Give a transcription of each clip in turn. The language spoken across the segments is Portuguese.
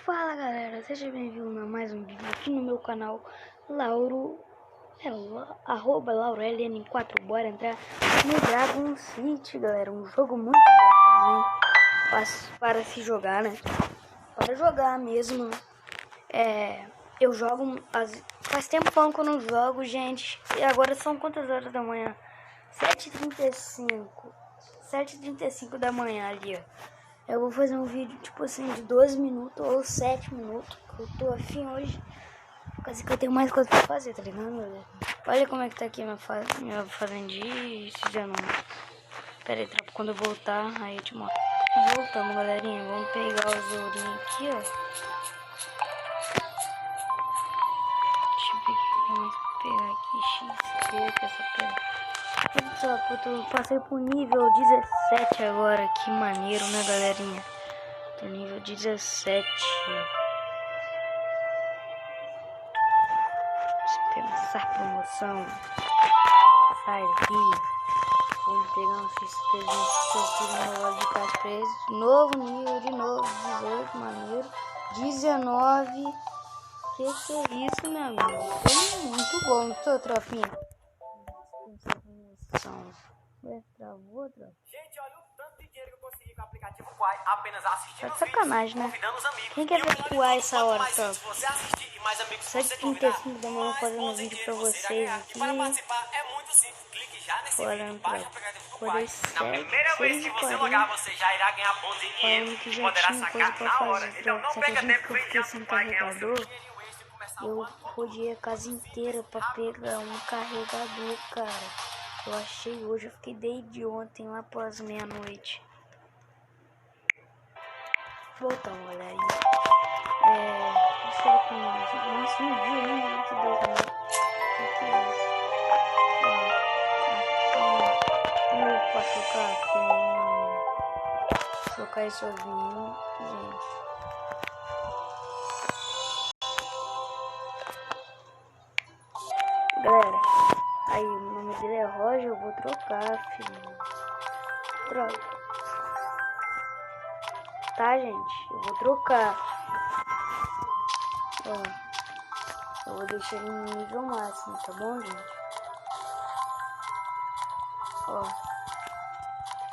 Fala galera, seja bem-vindo a mais um vídeo aqui no meu canal Lauro, arroba LaurLN4. Bora entrar no Dragon City, galera, um jogo muito bom também para se jogar, né? Para jogar mesmo. Eu jogo, faz tempo que eu não jogo, gente, e agora são quantas horas da manhã? 7h35 da manhã ali, ó. Eu vou fazer um vídeo, tipo assim, de 12 minutos ou 7 minutos, que eu tô afim hoje. Quase que eu tenho mais coisa pra fazer, tá ligado, meu Deus? Olha como é que tá aqui minha fazendinha, se já não... Pera aí, quando eu voltar, aí eu te mostro. Voltamos, galerinha, vamos pegar os ourinhos aqui, ó. Deixa eu ver o que tem mais pra pegar aqui, XP, que essa pedra. Eu passei pro nível 17 agora, que maneiro, né, galerinha? Tô nível 17. Essa promoção. Sai daqui. Vamos pegar uns XPzinhos que eu fiz no negócio de casa pra eles. Novo nível, de novo, 18, maneiro. 19. Que é isso, meu amigo? Tô muito bom, não tô, tropinha? Travou. Gente, olha o tanto de dinheiro que eu consegui com o aplicativo Quai apenas assistindo os sacanagem, vídeos, né? convidando os amigos. Quem quer ver Quai essa hora, tropa? Se você assistir e mais amigos você convidar, 7h35 da manhã fazendo um vídeo pra vocês aqui. E para participar é muito simples. Clique já nesse vídeo, baixa o aplicativo do Quai. Na primeira vez que você logar, você já irá ganhar bons em dinheiro que e já poderá tinha coisa sacar pra na hora. fazer, Então não só que perca a gente tempo, vem já sem pro Quai ganhar o seu carregador. dinheirinho extra e começar o Eu ano com rodei a casa inteira pra pegar um carregador, cara. Eu achei hoje, eu fiquei desde ontem lá pós meia-noite. Voltamos, galera. Deixa eu ver como... Nossa, um dia ainda, que Deus me... Que é isso? Pra trocar esse ovinho, gente. Galera, aí o nome dele é Roger, eu vou trocar, filho. Troca. Tá, gente? Eu vou trocar. Ó, eu vou deixar ele no nível máximo, tá bom, gente? Ó.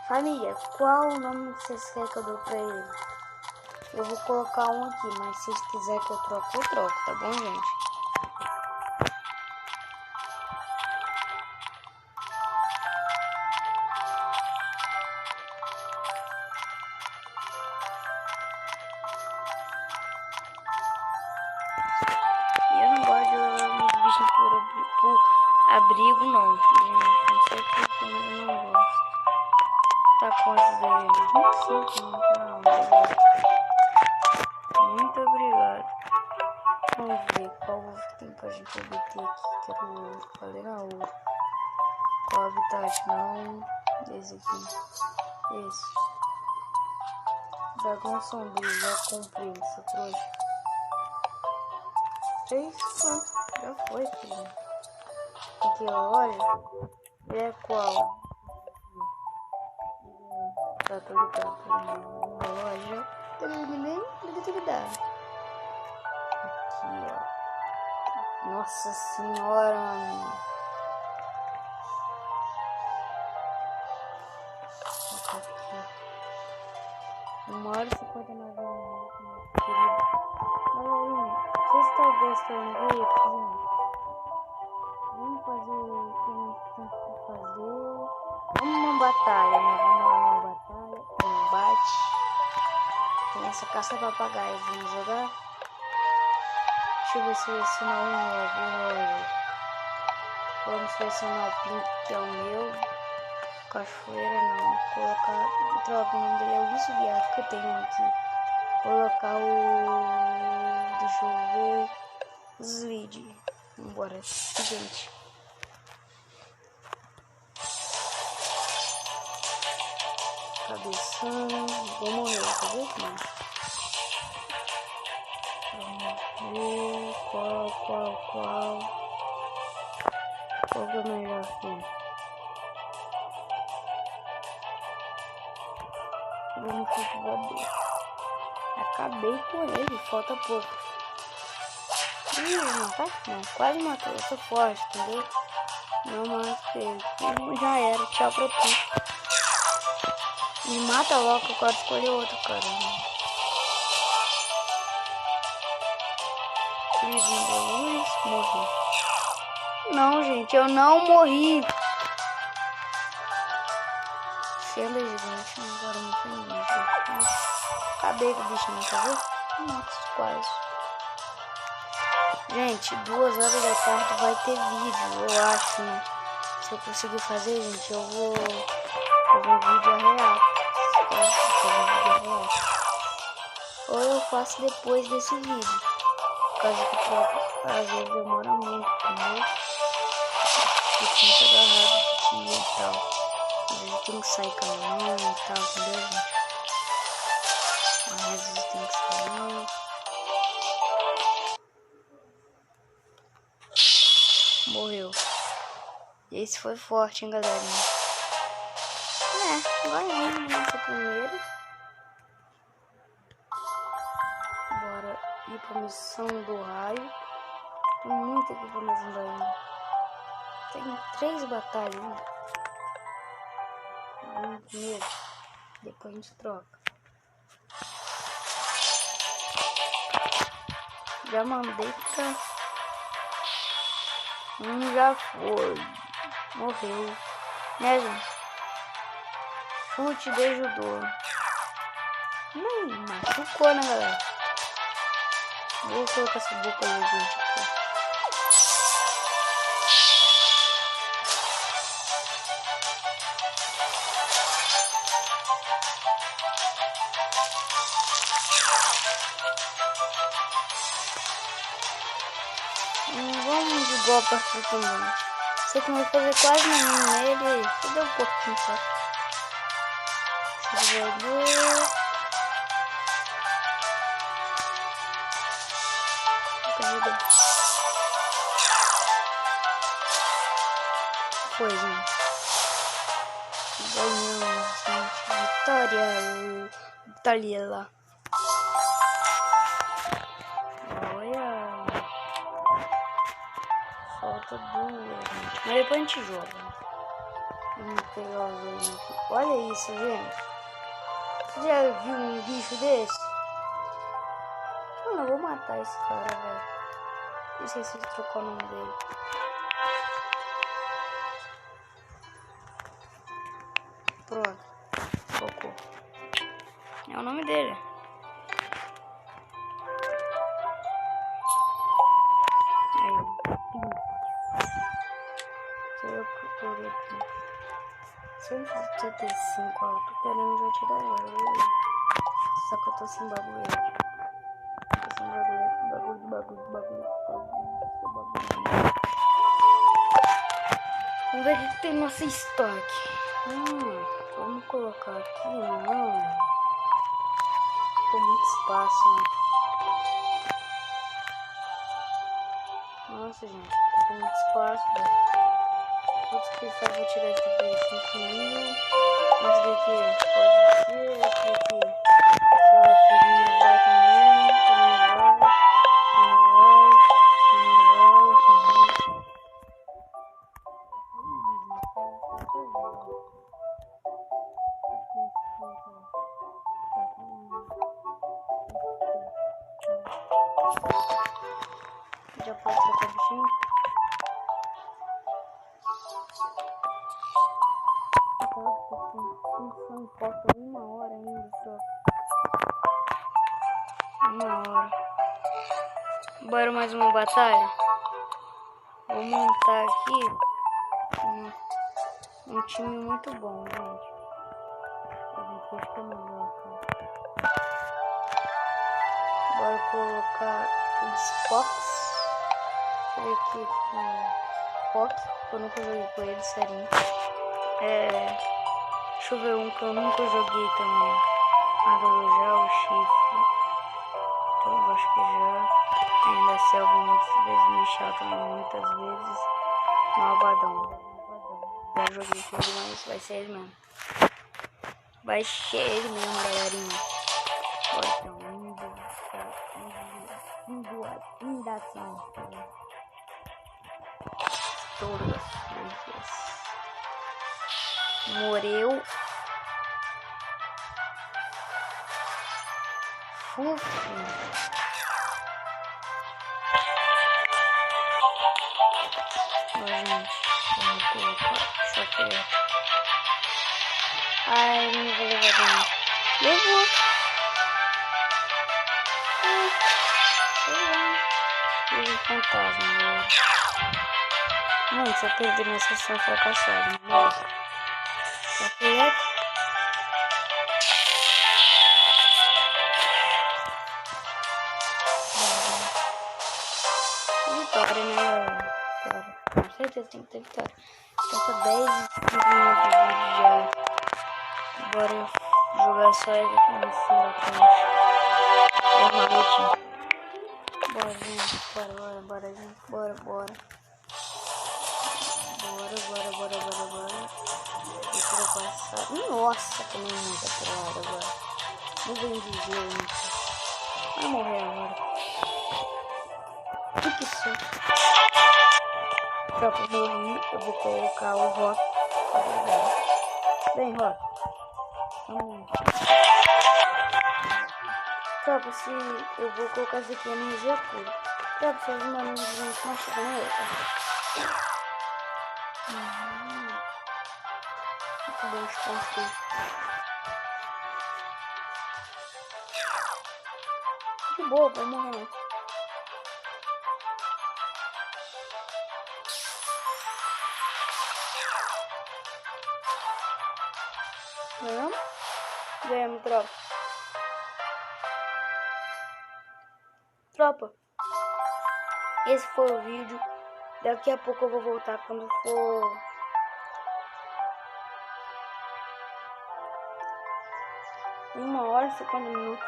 Família, qual o nome que vocês querem que eu dou pra ele? Eu vou colocar um aqui, mas se vocês quiserem que eu troco, tá bom, gente? Eu não gosto de uns bichos por abrigo, não, gente. Não sei porque, mas eu não gosto. Tá quantos aí? 25, não tá? Muito obrigado. Vamos ver qual tem pra gente obter aqui. Quero ouro. Falei na ouro. Qual habitat? Não. Esse aqui. Esse. Dragão sombrio. Já comprei essa trouxa. 3 quanto? Já foi, filho. Aqui, olha. Ele é qual? Tá tudo loja. Nem negatividade. Aqui, ó. Nossa senhora, mano. Aqui. 1h59 minutos, meu querido. Galerinha, vocês estão gostando disso? Vamos fazer o que a gente tem que fazer. Vamos numa batalha, né? Vamos lá numa batalha. Combate. Tem essa caça papagaio. Vamos jogar? Deixa eu ver se eu selecionar um novo. Vamos selecionar o Pink, que é o meu. Cachoeira não. Vou colocar. Troca, o nome dele é o Urso Viado que eu tenho aqui. Vou colocar o. Deixa eu ver. Slide. Vambora, gente. Cabeção. Vou morrer, tá vendo? Vamos ver qual que é o melhor aqui. Vamos ver. A Acabei com ele, falta pouco. Ih, matar? Não, quase matou. Eu sou forte, entendeu? Não mato ele. Já era, tchau pra tu. Me mata logo, eu quero escolher outro cara. Luz, morri. Não, gente, eu não morri. Fenda gigante, agora não tem ninguém. Acabei com o bichinho, tá vendo? Nossa, quase. Gente, 2 horas da tarde vai ter vídeo, eu acho, né? Se eu conseguir fazer, gente, eu vou fazer um vídeo real. Ou eu faço depois desse vídeo. Por causa que às vezes demora muito, entendeu? Eu tenho que agarrar do dia e tal. Às vezes tem que sair caminhando e tal, entendeu, gente? Às vezes tem que sair. Morreu. Esse foi forte, hein, galerinha? Ganhamos nossa primeira. Bora ir pra missão do raio. Tem muita aqui pra nós andar ainda. Tem 3 batalhas ainda. Vamos primeiro. Depois a gente troca. Já mandei pra... já foi. Morreu. Né, gente? Chute de judô. Machucou, né, galera? Vou colocar essa boca aí, gente. Vamos de igual para o também. Sei que não vai fazer quase nenhum nele. Só deu um pouquinho só. Foi, gente. Ganhamos, gente. Vitória. Vitória lá. Olha. Falta 2, gente. Mas depois a gente joga. Vamos pegar os dois aqui. Olha isso, gente. Você já viu um bicho desse? Mano, eu vou matar esse cara, velho. Esqueci de trocar o nome dele. Pronto. Colocou. É o nome dele. Aí, eu procurei aqui. 175, ó. Eu tô querendo já tirar ela. Só que eu tô sem bagulho. Tô sem bagulho. Vamos ver o que tem no nosso estoque. Vamos colocar aqui, não. Tem muito espaço, né? Nossa, gente, tem muito espaço, velho. Quantos que faz? Vou tirar esse aqui, 5 mil. Esse daqui pode ser, esse daqui. Só que não vai também vai. Já posso trocar o bichinho? Não falta 1 hora ainda só. 1 hora. Bora mais uma batalha? Vou montar aqui um time muito bom, gente. Depois que eu não vou, cara. Bora colocar os Fox. Deixa eu ver aqui com Fox, que eu nunca joguei com ele, sério. Deixa eu ver um que eu nunca joguei também. Já o chifre. Então eu acho que já. Ainda selva muitas vezes, Michel também muitas vezes. Malvadão. Já joguei com ele, mas vai ser ele mesmo. Vai ser ele mesmo, galerinha. Bora então, 1, 2, assim. Todas as coisas. Morreu. Fufo. Gente, vamos colocar. Deixa eu ver. Ai, não vou levar dano. Levou. Um fantasma. Mano, só perdi minha sessão fracassada. Nossa. Só que é. Vitória, né? Com certeza tem que ter vitória. Já tá 10 minutos de vídeo já. Bora jogar só ele aqui no fundo da frente. Uma lutinha. Bora, gente. Bora, gente. Bora. Bora. Deixa eu passar. Nossa, tomei muita pelada agora. Não vem dizer, gente. Vai morrer agora. O que isso? Pra morrer, eu vou colocar o Rock. Vem, Rock. Tropa, se eu vou colocar isso aqui na energia pura. Tropa, se os manos vão se machucar na outra. Muito bom de construir. Que boa, vai morrer. Não? Ganhamos, tropa. Tropa, esse foi o vídeo. Daqui a pouco eu vou voltar quando for 1h e 50 minutos.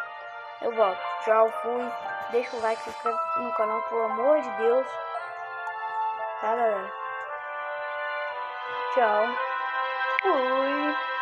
Eu volto. Tchau, fui. Deixa o like, se inscreve no canal, pelo amor de Deus. Tá, galera? Tchau. Fui.